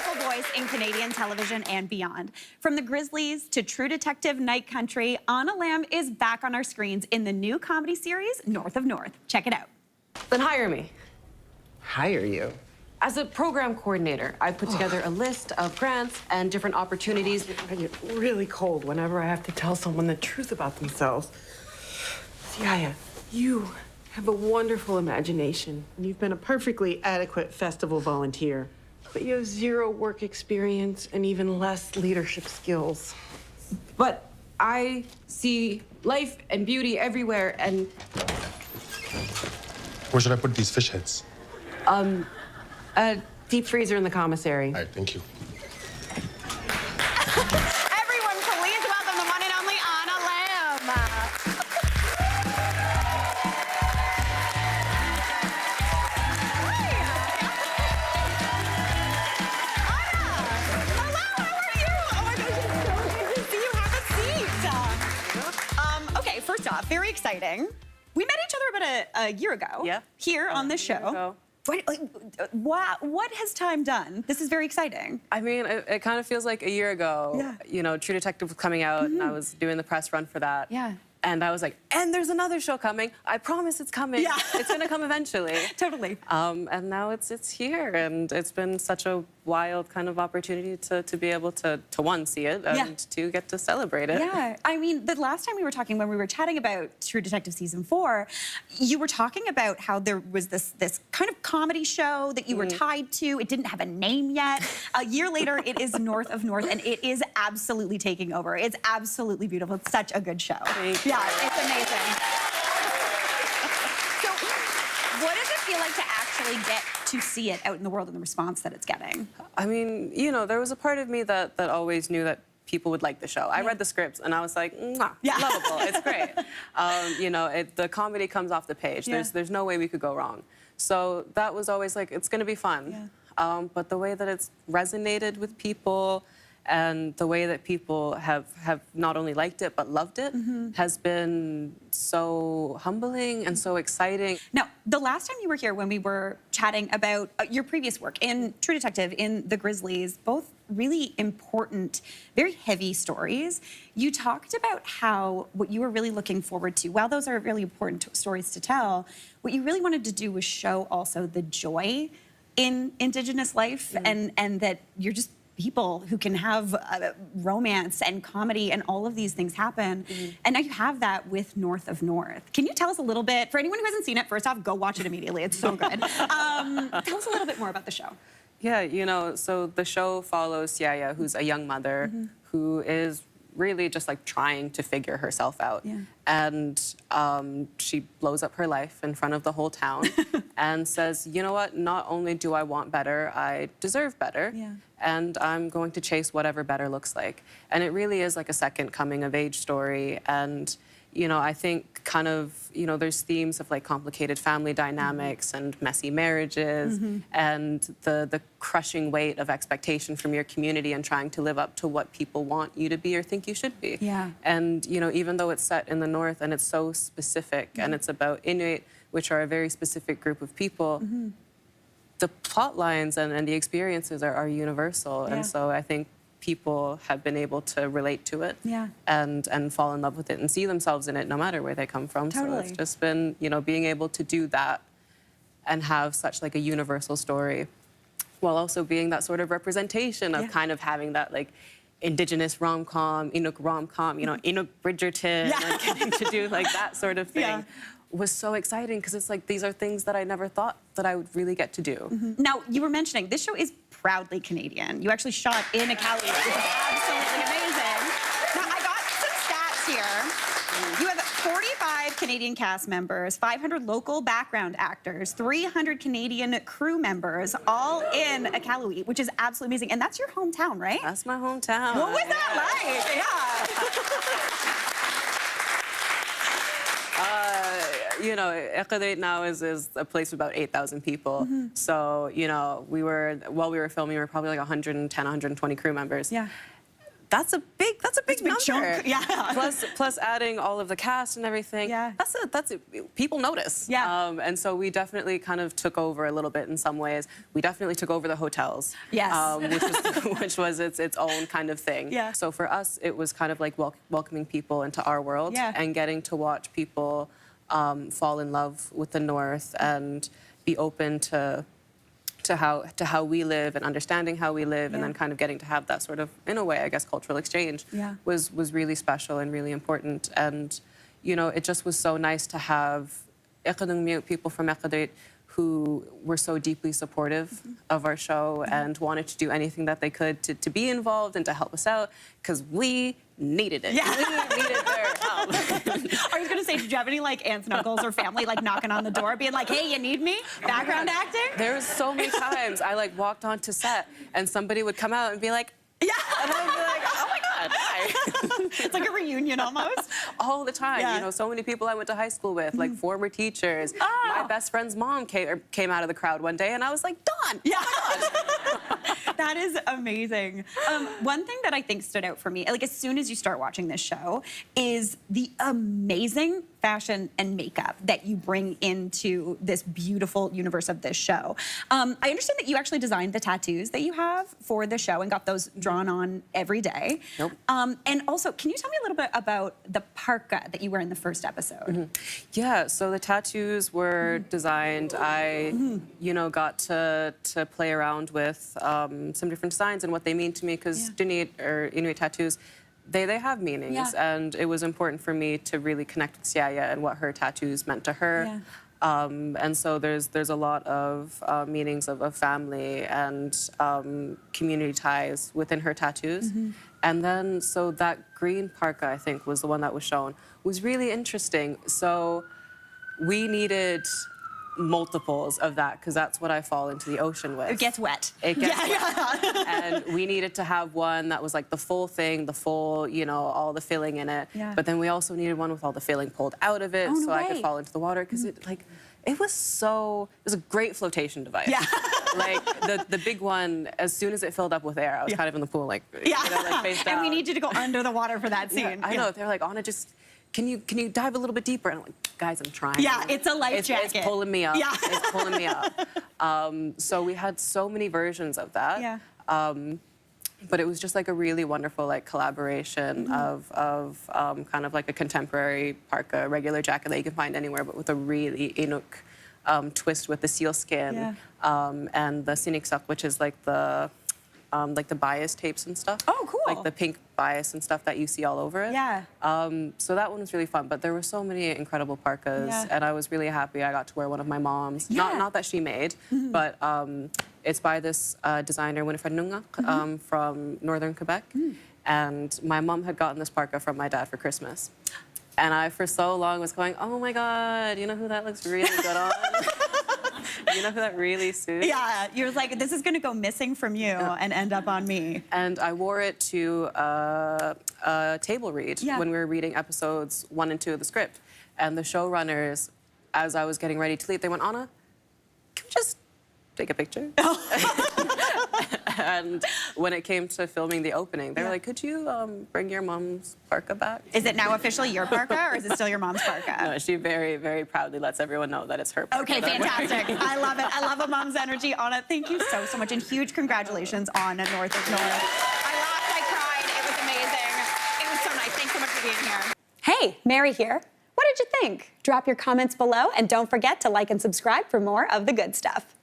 powerful voice in Canadian television and beyond. From the Grizzlies to True Detective Night Country, Anna Lambe is back on our screens in the new comedy series, North of North. Check it out. Then hire me. Hire you? As a program coordinator, I put together a list of grants and different opportunities. I get really cold whenever I have to tell someone the truth about themselves. Yaya, you have a wonderful imagination, and you've been a perfectly adequate festival volunteer. But you have zero work experience and even less leadership skills. But I see life and beauty everywhere, and Where should I put these fish heads? a deep freezer in the commissary. All right, thank you. Everyone, please welcome the one and only Anna Lambe. Okay, first off, very exciting. We met each other about a year ago. Yeah. Here on this show. What has time done? This is very exciting. I mean, it kind of feels like a year ago. Yeah. You know, True Detective was coming out, and I was doing the press run for that. Yeah. And I was like, and there's another show coming. I promise it's coming. Yeah. It's gonna come eventually. Totally. And now it's here, and it's been such a wild kind of opportunity to be able to one, see it, and to get to celebrate it. Yeah, I mean, the last time we were talking, when we were chatting about True Detective Season 4, you were talking about how there was this kind of comedy show that you were tied to. It didn't have a name yet. A year later, it is North of North, and it is absolutely taking over. It's absolutely beautiful. It's such a good show. Thank you. Yeah, it's amazing. So, what does it feel like to actually get to see it out in the world and the response that it's getting? I mean, you know, there was a part of me that always knew that people would like the show. I read the scripts, and I was like, mwah, lovable, it's great. You know, the comedy comes off the page. There's no way we could go wrong. So that was always like, it's gonna be fun. But the way that it's resonated with people, and the way that people have not only liked it, but loved it, has been so humbling and so exciting. Now, the last time you were here, when we were chatting about your previous work in True Detective, in The Grizzlies, both really important, very heavy stories, you talked about how what you were really looking forward to, while those are really important stories to tell, what you really wanted to do was show also the joy in Indigenous life, and that you're just people who can have romance and comedy and all of these things happen. And now you have that with North of North. Can you tell us a little bit, for anyone who hasn't seen it, first off, go watch it immediately. It's so good. Tell us a little bit more about the show. Yeah, you know, so the show follows Yaya, who's a young mother who is really just like trying to figure herself out. And she blows up her life in front of the whole town and says, you know what, not only do I want better, I deserve better. And I'm going to chase whatever better looks like. And it really is like a second coming of age story. And, you know, I think kind of, you know, there's themes of like complicated family dynamics and messy marriages and the crushing weight of expectation from your community and trying to live up to what people want you to be or think you should be. And, you know, even though it's set in the North and it's so specific and it's about Inuit, which are a very specific group of people, the plot lines and the experiences are universal. And so I think people have been able to relate to it and fall in love with it and see themselves in it no matter where they come from. So it's just been, you know, being able to do that and have such like a universal story while also being that sort of representation of kind of having that like Indigenous rom-com, Inuk rom-com, you know, Inuk Bridgerton, like getting to do like that sort of thing. Was so exciting because it's like these are things that I never thought that I would really get to do. Now, you were mentioning this show is proudly Canadian. You actually shot in Iqaluit, which is absolutely amazing. Now, I got some stats here. You have 45 Canadian cast members, 500 local background actors, 300 Canadian crew members, all in Iqaluit, which is absolutely amazing. And that's your hometown, right? That's my hometown. What was that like? You know, Iqaluit now is a place of about 8,000 people. So, you know, while we were filming, we were probably like 110, 120 crew members. that's a big number. chunk, yeah. Plus adding all of the cast and everything. Yeah. People notice. Yeah. And so we definitely kind of took over a little bit in some ways. We definitely took over the hotels. Yes. Which was its own kind of thing. Yeah. So for us, it was kind of like welcoming people into our world and getting to watch people fall in love with the North and be open to how we live and understanding how we live, and then kind of getting to have that sort of, in a way, I guess, cultural exchange was really special and really important. And, you know, it just was so nice to have Iqaluit, people from Iqaluit, who were so deeply supportive of our show and wanted to do anything that they could to be involved and to help us out, because we needed it. Yeah. We needed their help. I was going to say, did you have any like aunts and uncles or family like knocking on the door being like, hey, you need me? Background acting? There was so many times I like walked onto set and somebody would come out and be like, Yeah. and I would be like, oh my God, hi. It's like a reunion almost. All the time. Yeah. You know, so many people I went to high school with, like former teachers. Oh. My best friend's mom came out of the crowd one day and I was like, Dawn! Yeah. That is amazing. One thing that I think stood out for me, like as soon as you start watching this show, is the amazing fashion and makeup that you bring into this beautiful universe of this show. I understand that you actually designed the tattoos that you have for the show and got those drawn on every day. Nope. And also, can you tell me a little bit about the parka that you wear in the first episode? Yeah, so the tattoos were designed. I, you know, got to play around with some different designs and what they mean to me, because Inuit tattoos, they have meanings, and it was important for me to really connect with Siaya and what her tattoos meant to her. And so there's a lot of meanings of family and community ties within her tattoos. And then, so that green parka, I think, was the one that was shown, was really interesting. So we needed multiples of that, because that's what I fall into the ocean with. It gets wet. It gets wet. And we needed to have one that was like the full thing, the full, you know, all the filling in it. But then we also needed one with all the filling pulled out of it, so I could fall into the water, because it was a great flotation device. Yeah. Like the big one, as soon as it filled up with air, I was kind of in the pool, like, you know, like face down. And we need you to go under the water for that scene. Yeah, I know. They're like, Anna, just can you dive a little bit deeper? And I'm like, guys, I'm trying. Yeah, it's a life jacket. It's pulling me up. Yeah. It's pulling me up. So we had so many versions of that. Yeah. But it was just like a really wonderful like collaboration of kind of like a contemporary parka, regular jacket that you can find anywhere, but with a really Inuk twist with the seal skin and the siniksak, which is like the bias tapes and stuff. Oh, cool. Like the pink bias and stuff that you see all over it. Yeah. So that one was really fun, but there were so many incredible parkas, and I was really happy I got to wear one of my mom's. Yeah. Not that she made, but it's by this designer, Winifred Nungak, from northern Quebec. And my mom had gotten this parka from my dad for Christmas. And I, for so long, was going, oh my God, you know who that looks really good on? You know who that really suits? Yeah, you're like, this is gonna go missing from you and end up on me. And I wore it to a table read when we were reading episodes 1 and 2 of the script. And the showrunners, as I was getting ready to leave, they went, Anna, can we just take a picture? And when it came to filming the opening, they were like, could you bring your mom's parka back? Is it now officially your parka, or is it still your mom's parka? No, she very, very proudly lets everyone know that it's her parka. Okay, fantastic. I love it. I love a mom's energy on it. Thank you so much, and huge congratulations on North of North. I laughed, I cried. It was amazing. It was so nice. Thanks so much for being here. Hey, Mary here. What did you think? Drop your comments below, and don't forget to like and subscribe for more of the good stuff.